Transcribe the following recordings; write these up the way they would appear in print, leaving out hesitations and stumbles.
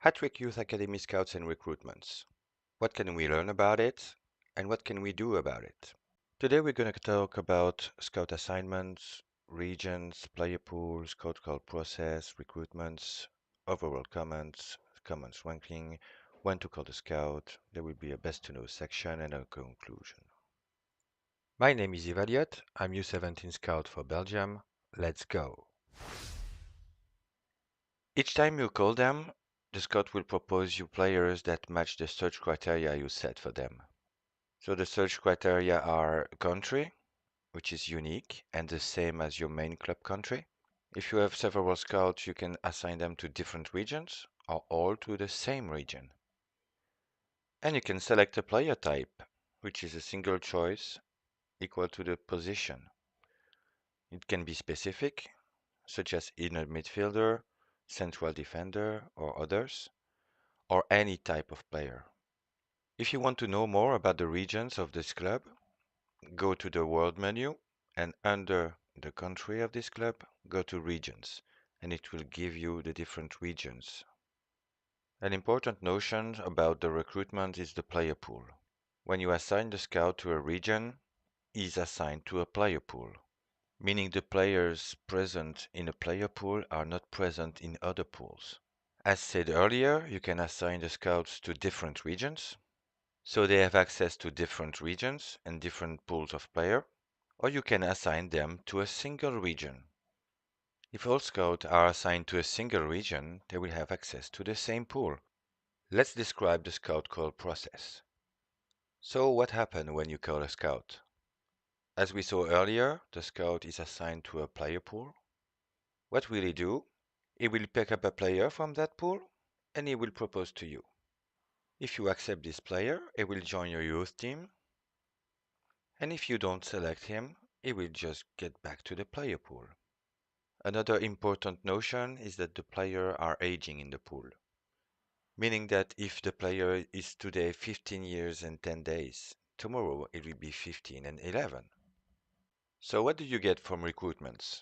Hattrick Youth Academy Scouts and Recruitments. What can we learn about it, and what can we do about it? Today we're going to talk about scout assignments, regions, player pools, scout call process, recruitments, overall comments, comments ranking, when to call the scout. There will be a best to know section and a conclusion. My name is Yves Elliott. I'm U17 Scout for Belgium. Let's go. Each time you call them, the scout will propose you players that match the search criteria you set for them. So the search criteria are country, which is unique and the same as your main club country. If you have several scouts, you can assign them to different regions or all to the same region. And you can select a player type, which is a single choice equal to the position. It can be specific, such as inner midfielder, central defender, or others, or any type of player. If you want to know more about the regions of this club, go to the World menu and under the country of this club, go to Regions, and it will give you the different regions. An important notion about the recruitment is the player pool. When you assign the scout to a region, he is assigned to a player pool, meaning the players present in a player pool are not present in other pools. As said earlier, you can assign the scouts to different regions, so they have access to different regions and different pools of player, or you can assign them to a single region. If all scouts are assigned to a single region, they will have access to the same pool. Let's describe the scout call process. So what happens when you call a scout? As we saw earlier, the scout is assigned to a player pool. What will he do? He will pick up a player from that pool and he will propose to you. If you accept this player, he will join your youth team, and if you don't select him, he will just get back to the player pool. Another important notion is that the players are aging in the pool, meaning that if the player is today 15 years and 10 days, tomorrow it will be 15 and 11. So what do you get from recruitments?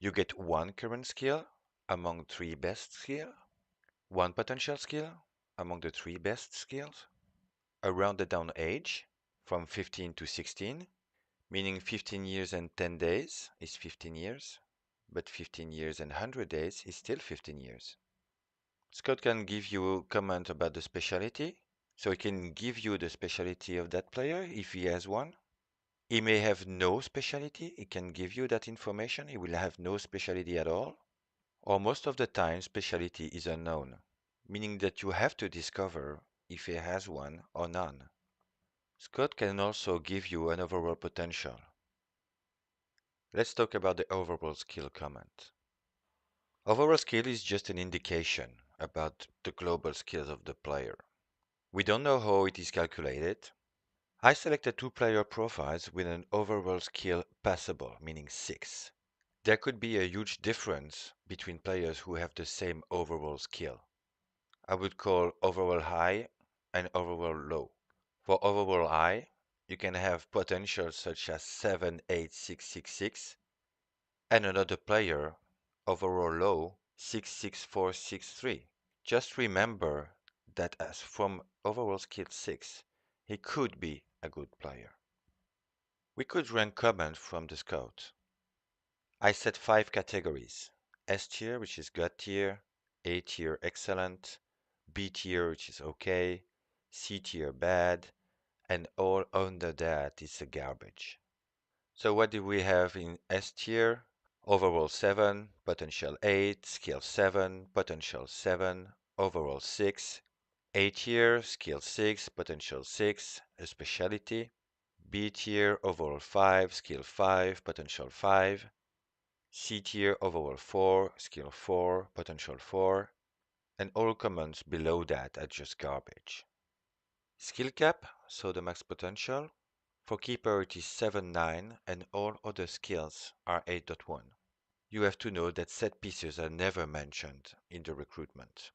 You get one current skill among three best skills, one potential skill among the three best skills, a rounded down age from 15 to 16, meaning 15 years and 10 days is 15 years, but 15 years and 100 days is still 15 years. Scott can give you a comment about the specialty, so he can give you the specialty of that player if he has one. He may have no specialty, he can give you that information, he will have no specialty at all, or most of the time specialty is unknown, meaning that you have to discover if he has one or none. Scott can also give you an overall potential. Let's talk about the overall skill comment. Overall skill is just an indication about the global skills of the player. We don't know how it is calculated. I selected two player profiles with an overall skill passable, meaning 6. There could be a huge difference between players who have the same overall skill. I would call overall high and overall low. For overall high, you can have potential such as 78666 and another player overall low 66463. Just remember that as from overall skill 6, he could be a good player. We could rank comments from the scout. I set 5 categories. S tier, which is God tier, A tier excellent, B tier, which is okay, C tier bad, and all under that is a garbage. So what do we have in S tier? Overall 7, potential 8, skill 7, potential 7, overall 6, A tier, skill 6, potential 6, a specialty, B tier, overall 5, skill 5, potential 5, C tier, overall 4, skill 4, potential 4, and all comments below that are just garbage. Skill cap, so the max potential, for keeper it is 7-9 and all other skills are 8.1. You have to know that set pieces are never mentioned in the recruitment.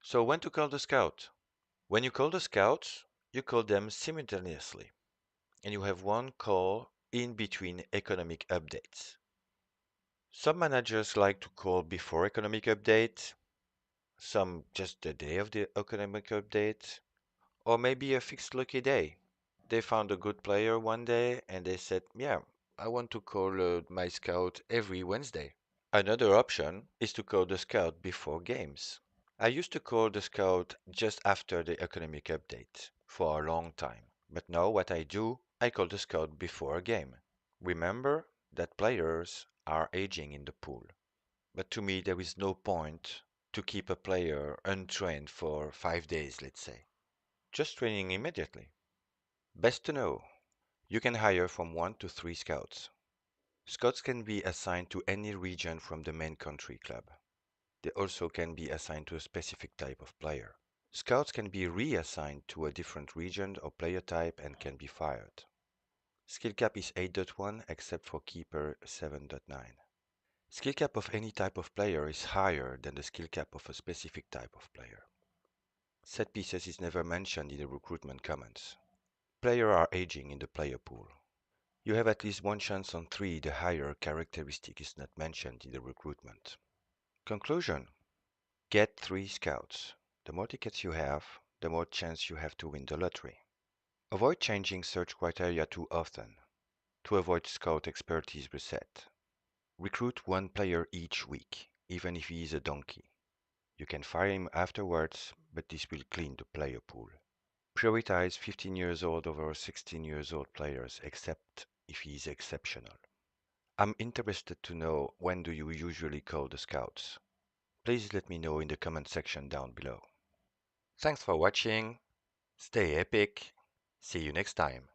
So when to call the scout? When you call the scouts, you call them simultaneously, and you have one call in between economic updates. Some managers like to call before economic update, some just the day of the economic update, or maybe a fixed lucky day. They found a good player one day and they said, yeah, I want to call my scout every Wednesday. Another option is to call the scout before games. I used to call the scout just after the economic update for a long time. But now what I do, I call the scout before a game. Remember that players are aging in the pool. But to me, there is no point to keep a player untrained for 5 days, let's say. Just training immediately. Best to know. You can hire from 1 to 3 scouts. Scouts can be assigned to any region from the main country club. They also can be assigned to a specific type of player. Scouts can be reassigned to a different region or player type and can be fired. Skill cap is 8.1 except for keeper 7.9. Skill cap of any type of player is higher than the skill cap of a specific type of player. Set pieces is never mentioned in the recruitment comments. Players are aging in the player pool. You have at least one chance on 3 the higher characteristic is not mentioned in the recruitment. Conclusion. Get 3 scouts. The more tickets you have, the more chance you have to win the lottery. Avoid changing search criteria too often to avoid scout expertise reset. Recruit one player each week, even if he is a donkey. You can fire him afterwards, but this will clean the player pool. Prioritize 15 years old over 16 years old players, except if he is exceptional. I'm interested to know when do you usually call the scouts. Please let me know in the comment section down below. Thanks for watching. Stay epic. See you next time.